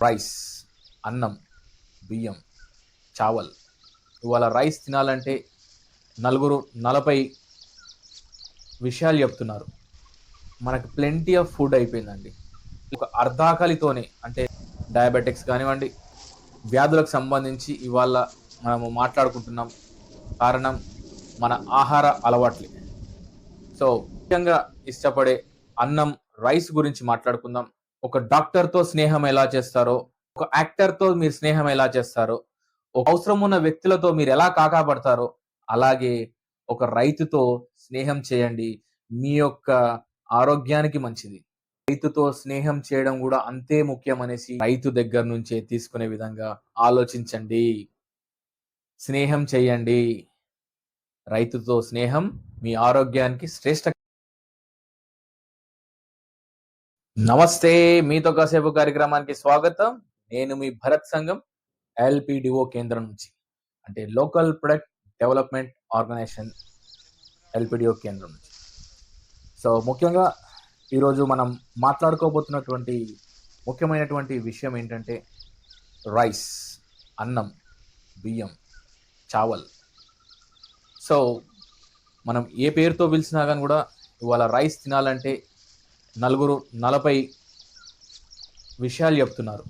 Rice, అన్నం, బియ్యం, చావల్. ఇవాళ రైస్ తినాలంటే నలుగురు 40 విషయాలు చెప్తున్నారు. మనకు ప్లెంటీ ఆఫ్ ఫుడ్ అయిపోయిందండి. ఒక అర్ధాకలితోనే అంటే డయాబెటిక్స్ కానివ్వండి, వ్యాధులకు సంబంధించి ఇవాళ మనము మాట్లాడుకుంటున్నాం. కారణం మన ఆహార అలవాట్లే. సో, ముఖ్యంగా ఇష్టపడే అన్నం, రైస్ గురించి మాట్లాడుకుందాం. ఒక డాక్టర్‌తో స్నేహం ఎలా చేస్తారో, ఒక యాక్టర్‌తో మీరు స్నేహం ఎలా చేస్తారో, ఒక అవసరం ఉన్న వ్యక్తులతో మీరెలా కాకాపడతారో, అలాగే ఒక రైతుతో స్నేహం చేయండి. మీ యొక్క ఆరోగ్యానికి మంచిది. రైతుతో స్నేహం చేయడం గూడా అంతే ముఖ్యమనేసి రైతు దగ్గర నుంచే తీసుకునే విధంగా ఆలోచించండి. స్నేహం చేయండి. రైతుతో స్నేహం మీ ఆరోగ్యానికి శ్రేష్ట. నమస్తే. మీతో కాసేపు కార్యక్రమానికి స్వాగతం. నేను మీ భరత్ సంఘం, ఎల్‌పిడిఓ కేంద్రం నుంచి. అంటే local product development organization LPDO కేంద్రం నుంచి. సో, ముఖ్యంగా ఈరోజు మనం మాట్లాడుకోబోతున్నటువంటి ముఖ్యమైనటువంటి విషయం ఏంటంటే రైస్, అన్నం, బియ్యం, చావల్. సో, మనం ఏ పేరుతో పిలిచినా గాని గూడా ఇవాళ రైస్ తినాలంటే నలుగురు 40 విషయాలు చెప్తున్నారు.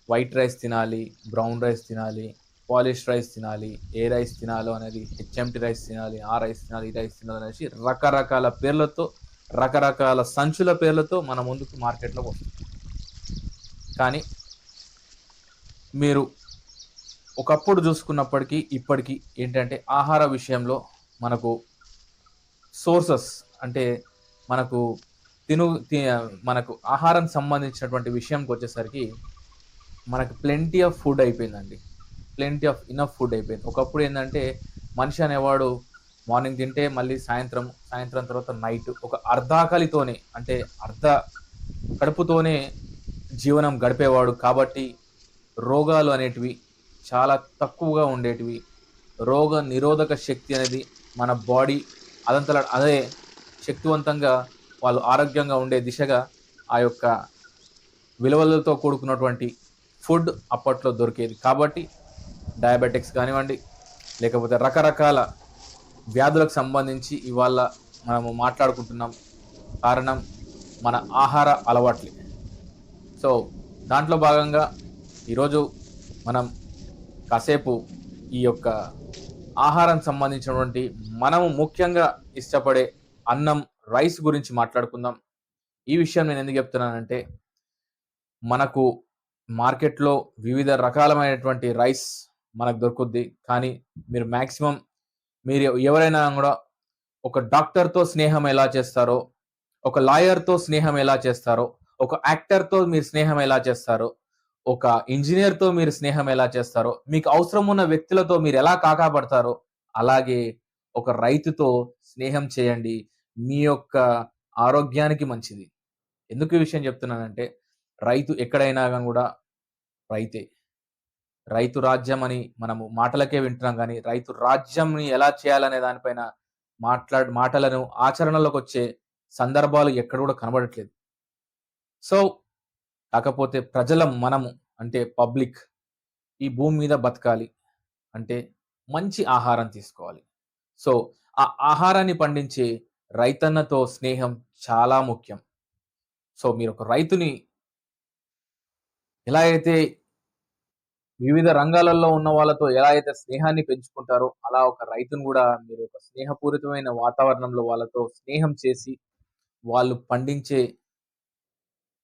వైట్ రైస్ తినాలి, బ్రౌన్ రైస్ తినాలి, పాలిష్ రైస్ తినాలి, ఏ రైస్ తినాలో అనేది, హెచ్ఎంటీ రైస్ తినాలి, ఆ రైస్ తినాలి, ఈ రైస్ తినాలి అనేసి రకరకాల పేర్లతో, రకరకాల సంచుల పేర్లతో మన ముందుకు మార్కెట్‌లోకి వస్తుంది. కానీ మీరు ఒకప్పుడు చూసుకున్నప్పటికీ, ఇప్పటికి ఏంటంటే ఆహార విషయంలో మనకు సోర్సెస్ అంటే మనకు తిను తి మనకు ఆహారం సంబంధించినటువంటి విషయంకొచ్చేసరికి మనకు ప్లెంటీ ఆఫ్ ఫుడ్ అయిపోయిందండి. ప్లెంటీ ఆఫ్ ఇనఫ్ ఫుడ్ అయిపోయింది. ఒకప్పుడు ఏందంటే మనిషి అనేవాడు మార్నింగ్ తింటే మళ్ళీ సాయంత్రం, సాయంత్రం తర్వాత నైట్ ఒక అర్ధాకలితోనే అంటే అర్ధ కడుపుతోనే జీవనం గడిపేవాడు. కాబట్టి రోగాలు అనేటివి చాలా తక్కువగా ఉండేటివి. రోగ నిరోధక శక్తి అనేది మన బాడీ అదంతల అదే శక్తివంతంగా వాళ్ళు ఆరోగ్యంగా ఉండే దిశగా ఆ యొక్క విలువలతో కూడుకున్నటువంటి ఫుడ్ అప్పట్లో దొరికేది. కాబట్టి డయాబెటిక్స్ కానివ్వండి, లేకపోతే రకరకాల వ్యాధులకు సంబంధించి ఇవాళ మనము మాట్లాడుకుంటున్నాం. కారణం మన ఆహార అలవాట్లే. సో, దాంట్లో భాగంగా ఈరోజు మనం కాసేపు ఈ యొక్క ఆహారం సంబంధించినటువంటి మనము ముఖ్యంగా ఇష్టపడే అన్నం, రైస్ గురించి మాట్లాడుకుందాం. ఈ విషయం నేనెందుకు చెప్తున్నానంటే మనకు మార్కెట్‌లో వివిధ రకాలమైనటువంటి రైస్ మనకు దొరుకుద్ది. కానీ మీరు మాక్సిమం మీరు ఎవరైనా గూడా ఒక డాక్టర్‌తో స్నేహం ఎలా చేస్తారో, ఒక లాయర్‌తో స్నేహం ఎలా చేస్తారో, ఒక యాక్టర్‌తో మీరు స్నేహం ఎలా చేస్తారో, ఒక ఇంజినీర్‌తో మీరు స్నేహం ఎలా చేస్తారో, మీకు అవసరం ఉన్న వ్యక్తులతో మీరెలా కాకాపడతారో, అలాగే ఒక రైతుతో స్నేహం చేయండి. మీ యొక్క ఆరోగ్యానికి మంచిది. ఎందుకు ఈ విషయం చెప్తున్నానంటే, రైతు ఎక్కడైనా గాని గూడా రైతే. రైతు రాజ్యం అని మనము మాటలకే వింటున్నాం గానీ, రైతు రాజ్యంని ఎలా చేయాలనే దానిపైన మాటలను ఆచరణలోకొచ్చే సందర్భాలు ఎక్కడ గూడా కనబడట్లేదు. సో, కాకపోతే ప్రజలం మనము అంటే పబ్లిక్ ఈ భూమి మీద బతకాలి అంటే మంచి ఆహారం తీసుకోవాలి. సో, ఆ ఆహారాన్ని పండించే రైతన్నతో స్నేహం చాలా ముఖ్యం. సో, మీరొక రైతుని ఎలా అయితే వివిధ రంగాలలో ఉన్న వాళ్ళతో ఎలా అయితే స్నేహాన్ని పెంచుకుంటారో, అలా ఒక రైతుని గూడా మీరు ఒక స్నేహపూరితమైన వాతావరణంలో వాళ్ళతో స్నేహం చేసి, వాళ్ళు పండించే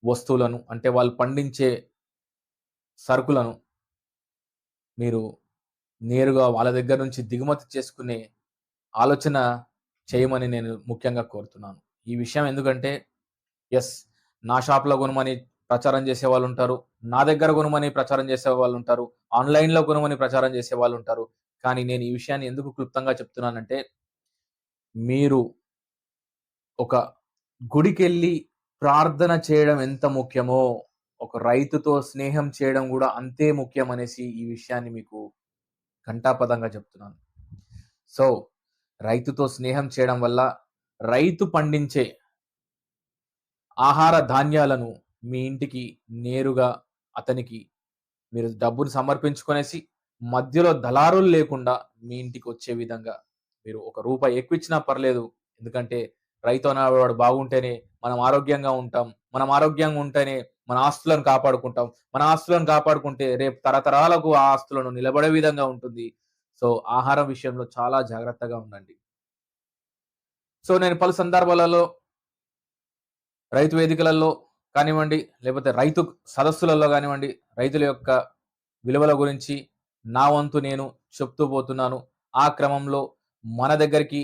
వస్తువులను అంటే వాళ్ళు పండించే సరుకులను మీరు నేరుగా వాళ్ళ దగ్గర నుంచి దిగుమతి చేసుకునే ఆలోచన చేయమని నేను ముఖ్యంగా కోరుతున్నాను. ఈ విషయం ఎందుకంటే యెస్. నా షాప్‌లో కొనమని ప్రచారం చేసేవాళ్ళుంటారు. నా దగ్గర కొనమని ప్రచారం చేసేవాళ్ళుంటారు. ఆన్‌లైన్‌లో కొనమని ప్రచారం చేసేవాళ్ళుంటారు. కానీ నేను ఈ విషయాన్ని ఎందుకు క్లుప్తంగా చెప్తున్నానంటే, మీరు ఒక గుడికెళ్ళి ప్రార్థన చేయడం ఎంత ముఖ్యమో, ఒక రైతుతో స్నేహం చేయడం గూడా అంతే ముఖ్యమనేసి ఈ విషయాన్ని మీకు ఘంటాపథంగా చెప్తున్నాను. సో, రైతుతో స్నేహం చేయడం వల్ల రైతు పండించే ఆహార ధాన్యాలను మీ ఇంటికి నేరుగా అతనికి మీరు డబ్బును సమర్పించుకొనేసి మధ్యలో దళారులు లేకుండా మీ ఇంటికి వచ్చే విధంగా మీరు ఒక రూపాయి ఎక్కువ ఇచ్చినా పర్లేదు. ఎందుకంటే రైతు అనేవాడు బాగుంటేనే మనం ఆరోగ్యంగా ఉంటాం. మనం ఆరోగ్యంగా ఉంటేనే మన ఆస్తులను కాపాడుకుంటాం. మన ఆస్తులను కాపాడుకుంటే రేపు తరతరాలకు ఆ ఆస్తులను నిలబడే విధంగా ఉంటుంది. సో, ఆహారం విషయంలో చాలా జాగ్రత్తగా ఉండండి. సో, నేను పలు సందర్భాలలో రైతు వేదికలలో కానివ్వండి, లేపోతే రైతు సదస్సులలో గానివ్వండి, రైతుల యొక్క విలువల గురించి నా వంతు నేను చెప్తూ పోతున్నాను. ఆ క్రమంలో మన దగ్గరికి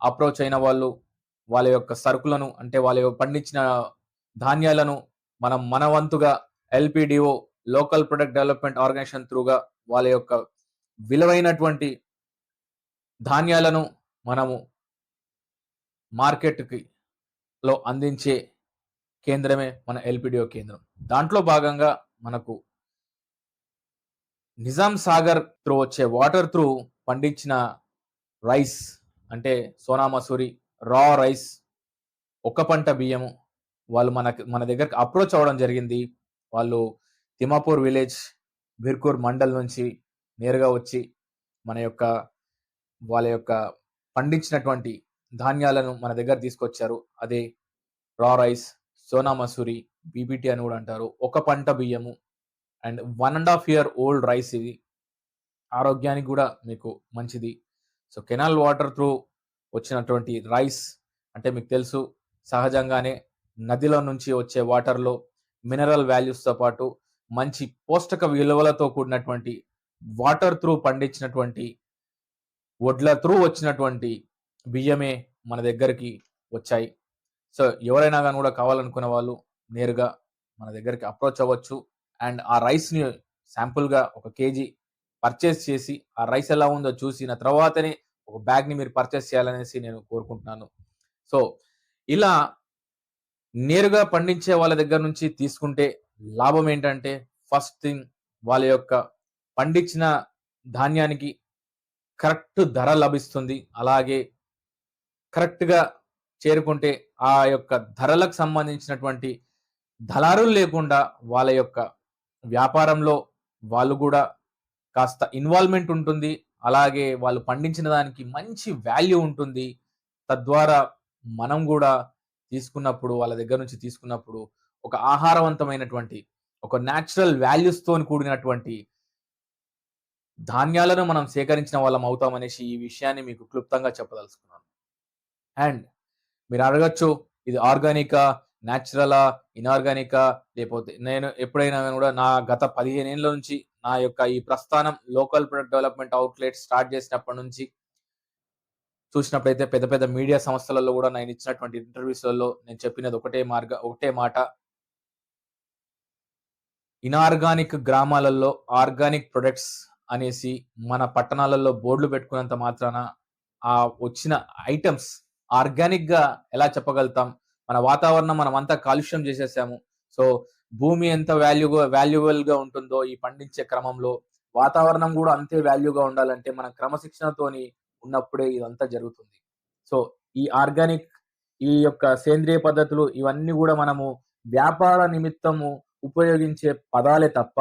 అప్రోచ్ అయిన వాళ్ళు, వాళ్ళ యొక్క సరుకులను అంటే పండించిన ధాన్యాలను మనం మన వంతుగా LPDO local product development organization త్రూగా వాళ్ళ యొక్క విలువైనటువంటి ధాన్యాలను మనము మార్కెట్‌కి లో అందించే కేంద్రమే మన ఎల్‌పిడిఓ కేంద్రం. దాంట్లో భాగంగా మనకు నిజాం సాగర్ త్రూ వచ్చే వాటర్ త్రూ పండించిన రైస్ అంటే సోనా మసూరి, రా రైస్, ఒక్క పంట బియ్యము వాళ్ళు మన దగ్గరికి అప్రోచ్ అవ్వడం జరిగింది. వాళ్ళు తిమ్మాపూర్ విలేజ్, బిర్కూర్ మండల్ నుంచి నేరుగా వచ్చి మన యొక్క వాళ్ళ యొక్క పండించినటువంటి ధాన్యాలను మన దగ్గర తీసుకొచ్చారు. అదే రా రైస్, సోనా మసూరి, బీపీటీ అని కూడా అంటారు. ఒక పంట బియ్యము అండ్ 1 ½ ఇయర్ ఓల్డ్ రైస్ ఇది. ఆరోగ్యానికి గూడా మీకు మంచిది. సో, కెనాల్ వాటర్ త్రూ వచ్చినటువంటి రైస్ అంటే మీకు తెలుసు సహజంగానే నదిలో నుంచి వచ్చే వాటర్‌లో మినరల్ వాల్యూస్‌తో పాటు మంచి పోషక విలువలతో కూడినటువంటి వాటర్ త్రూ పండించినటువంటి వడ్ల త్రూ వచ్చినటువంటి బియ్యమే మన దగ్గరికి వచ్చాయి. సో, ఎవరైనా గాని గూడా కావాలనుకున్న వాళ్ళు నేరుగా మన దగ్గరికి అప్రోచ్ అవ్వచ్చు. అండ్ ఆ రైస్‌ని శాంపుల్‌గా ఒక కేజీ పర్చేస్ చేసి, ఆ రైస్ ఎలా ఉందో చూసిన తర్వాతనే ఒక బ్యాగ్‌ని మీరు పర్చేస్ చేయాలనేసి నేను కోరుకుంటున్నాను. సో, ఇలా నేరుగా పండించే వాళ్ళ దగ్గర నుంచి తీసుకుంటే లాభం ఏంటంటే, ఫస్ట్ థింగ్ వాళ్ళ యొక్క పండించిన ధాన్యానికి కరెక్ట్ ధర లభిస్తుంది. అలాగే కరెక్ట్‌గా చేరుకుంటే ఆ యొక్క ధరలకు సంబంధించినటువంటి దళారులు లేకుండా వాళ్ళ యొక్క వ్యాపారంలో వాళ్ళు గూడా కాస్త ఇన్వాల్వ్‌మెంట్ ఉంటుంది. అలాగే వాళ్ళు పండించిన దానికి మంచి వాల్యూ ఉంటుంది. తద్వారా మనం గూడా తీసుకున్నప్పుడు వాళ్ళ దగ్గర నుంచి తీసుకున్నప్పుడు ఒక ఆహారవంతమైనటువంటి, ఒక నేచురల్ వాల్యూస్‌తోని కూడినటువంటి ధాన్యాలను మనం సేకరించిన వాళ్ళం అవుతామనేసి ఈ విషయాన్ని మీకు క్లుప్తంగా చెప్పదలుచుకున్నాను. అండ్ మీరు అడగొచ్చు ఇది ఆర్గానికా? నేచురలా? ఇనార్గానికా? లేపోతే నేను ఎప్పుడైనా గాని గూడా నా గత 15 ఏండ్ల నుంచి నా యొక్క ఈ ప్రస్థానం local product development outlet start చేసినప్పటి నుంచి చూసినప్పుడైతే పెద్ద పెద్ద మీడియా సంస్థలలో గూడా నేను ఇచ్చినటువంటి ఇంటర్వ్యూస్‌లలో నేను చెప్పినది ఒకటే మాట. ఇనార్గానిక్ గ్రామాలలో ఆర్గానిక్ ప్రొడక్ట్స్ అనేసి మన పట్టణాలలో బోర్డులు పెట్టుకున్నంత మాత్రాన ఆ వచ్చిన ఐటెమ్స్ ఆర్గానిక్‌గా ఎలా చెప్పగలుగుతాం? మన వాతావరణం మనమంతా కాలుష్యం చేసేసాము. సో, భూమి ఎంత వాల్యుబుల్‌గా ఉంటుందో ఈ పండించే క్రమంలో వాతావరణం గూడా అంతే వాల్యూగా ఉండాలంటే మనం క్రమశిక్షణతోని ఉన్నప్పుడే ఇదంతా జరుగుతుంది. సో, ఈ ఆర్గానిక్ ఈ యొక్క సేంద్రియ పద్ధతులు ఇవన్నీ గూడా మనము వ్యాపార నిమిత్తము ఉపయోగించే పదాలే తప్ప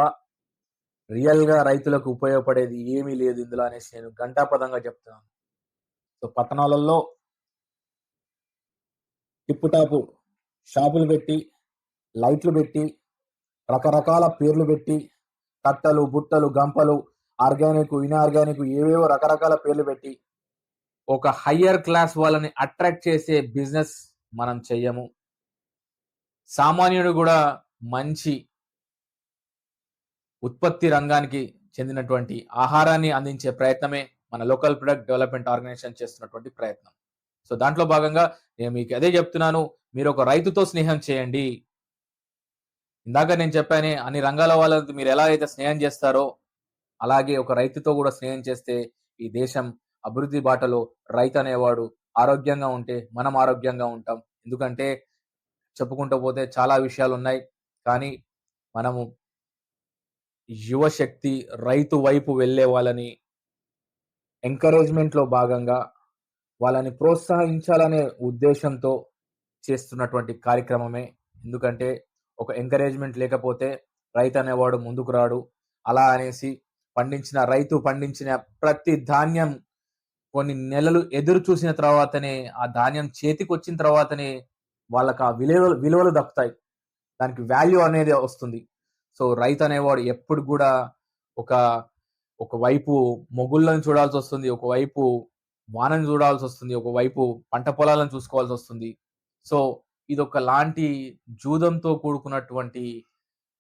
రియల్‌గా రైతులకు ఉపయోగపడేది ఏమీ లేదు ఇందులో అనేసి నేను ఘంటాపథంగా చెప్తున్నాను. సో, పట్టణాలలో టిప్పు టాపు షాపులు పెట్టి, లైట్లు పెట్టి, రకరకాల పేర్లు పెట్టి, కట్టలు, బుట్టలు, గంపలు, ఆర్గానికు, ఇనార్గానికు ఏవేవో రకరకాల పేర్లు పెట్టి, ఒక హయ్యర్ క్లాస్ వాళ్ళని అట్రాక్ట్ చేసే బిజినెస్ మనం చెయ్యము. సామాన్యుడు గూడా మంచి ఉత్పత్తి రంగానికి చెందినటువంటి ఆహారాన్ని అందించే ప్రయత్నమే మన లోకల్ ప్రొడక్ట్ డెవలప్‌మెంట్ ఆర్గనైజేషన్ చేస్తున్నటువంటి ప్రయత్నం. సో, దాంట్లో భాగంగా నేను మీకు అదే చెప్తున్నాను. మీరొక రైతుతో స్నేహం చేయండి. ఇందాక నేను చెప్పానే అన్ని రంగాల వాళ్ళతో మీరెలా అయితే స్నేహం చేస్తారో, అలాగే ఒక రైతుతో గూడా స్నేహం చేస్తే ఈ దేశం అభివృద్ధి బాటలో రైతనేవాడు ఆరోగ్యంగా ఉంటే మనం ఆరోగ్యంగా ఉంటాం. ఎందుకంటే చెప్పుకుంటూ పోతే చాలా విషయాలున్నాయి. కానీ మనము యువశక్తి రైతు వైపు వెళ్ళే వాళ్ళని ఎంకరేజ్‌మెంట్‌లో భాగంగా వాళ్ళని ప్రోత్సహించాలనే ఉద్దేశ్యంతో చేస్తున్నటువంటి కార్యక్రమమే. ఎందుకంటే ఒక ఎంకరేజ్‌మెంట్ లేకపోతే రైతు అనేవాడు ముందుకు రాడు. అలా అనేసి రైతు పండించిన ప్రతి ధాన్యం కొన్ని నెలలు ఎదురు చూసిన తర్వాతనే, ఆ ధాన్యం చేతికొచ్చిన తర్వాతనే వాళ్ళకి ఆ విలువలు దక్కుతాయి. దానికి వాల్యూ అనేది వస్తుంది. సో, రైతు అనేవాడు ఎప్పుడు గూడా ఒక ఒకవైపు మొగుళ్ళని చూడాల్సొస్తుంది. ఒకవైపు వానని చూడాల్సొస్తుంది. ఒకవైపు పంట పొలాలను చూసుకోవాల్సొస్తుంది. సో, ఇదొకలాంటి జూదంతో కూడుకున్నటువంటి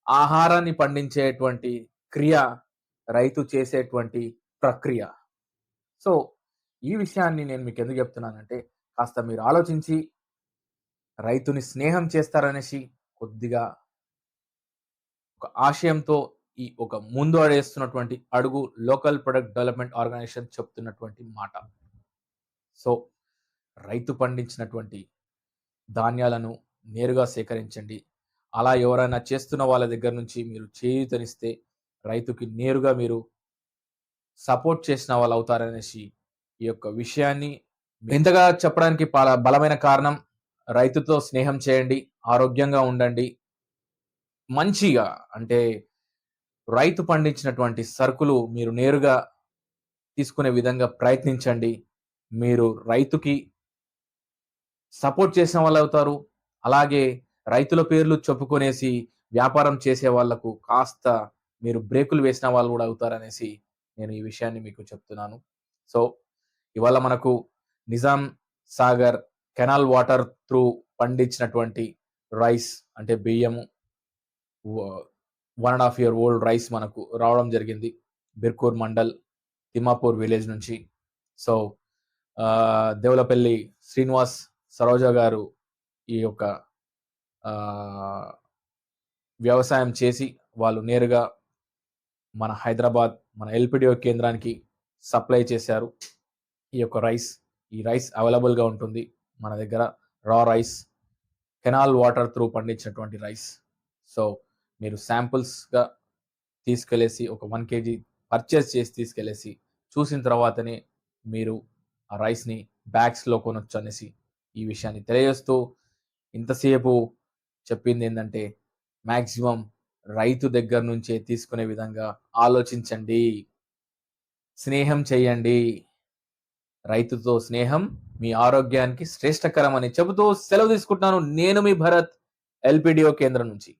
ఆహారాన్ని పండించేటువంటి క్రియ రైతు చేసేటువంటి ప్రక్రియ. సో, ఈ విషయాన్ని నేను మీకెందుకు చెప్తున్నానంటే, కాస్త మీరు ఆలోచించి రైతుని స్నేహం చేస్తారనేసి కొద్దిగా ఒక ఆశయంతో ఈ ఒక ముందు అడేస్తున్నటువంటి అడుగు లోకల్ ప్రొడక్ట్ డెవలప్‌మెంట్ ఆర్గనైజేషన్ చెప్తున్నటువంటి మాట. సో, రైతు పండించినటువంటి ధాన్యాలను నేరుగా సేకరించండి. అలా ఎవరైనా చేస్తున్న వాళ్ళ దగ్గర నుంచి మీరు చేయూతనిస్తే రైతుకి నేరుగా మీరు సపోర్ట్ చేసిన వాళ్ళవుతారనేసి ఈ యొక్క విషయాన్ని ఇంతగా చెప్పడానికి బలమైన కారణం, రైతుతో స్నేహం చేయండి, ఆరోగ్యంగా ఉండండి. మంచిగా అంటే రైతు పండించినటువంటి సరుకులు మీరు నేరుగా తీసుకునే విధంగా ప్రయత్నించండి. మీరు రైతుకి సపోర్ట్ చేసిన వాళ్ళవుతారు. అలాగే రైతుల పేర్లు చెప్పుకొనేసి వ్యాపారం చేసే వాళ్ళకు కాస్త మీరు బ్రేకులు వేసిన వాళ్ళు గూడా అవుతారనేసి నేను ఈ విషయాన్ని మీకు చెప్తున్నాను. సో, ఇవాళ మనకు Nizam Sagar canal water through పండించినటువంటి రైస్ అంటే బియ్యము 1 ½ ఇయర్ ఓల్డ్ రైస్ మనకు రావడం జరిగింది. బిర్కూర్ మండల్, తిమ్మాపూర్ విలేజ్ నుంచి. సో, దేవులపల్లి శ్రీనివాస్, సరోజ గారు ఈ యొక్క వ్యవసాయం చేసి వాళ్ళు నేరుగా మన హైదరాబాద్, మన ఎల్‌పిడిఓ కేంద్రానికి సప్లై చేశారు. ఈ యొక్క రైస్. ఈ రైస్ అవైలబుల్‌గా ఉంటుంది మన దగ్గర. రా రైస్, కెనాల్ వాటర్ త్రూ పండించినటువంటి రైస్. సో, మీరు శాంపుల్స్‌గా తీసుకెళ్ళేసి ఒక 1 కేజీ పర్చేజ్ చేసి తీసుకెళ్ళేసి చూసిన తర్వాతనే మీరు ఆ రైస్‌ని బ్యాగ్స్‌లో కొనొచ్చు అనేసి ఈ విషయాన్ని తెలియజేస్తూ, ఇంతసేపు చెప్పిందేందంటే మాక్సిమం రైతు దగ్గర నుంచే తీసుకునే విధంగా ఆలోచించండి. స్నేహం చేయండి. రైతుతో స్నేహం మీ ఆరోగ్యానికి శ్రేష్టకరం అని చెబుతూ సెలవు తీసుకుంటున్నాను. నేను మీ భరత్, ఎల్‌పిడిఓ కేంద్రం నుంచి.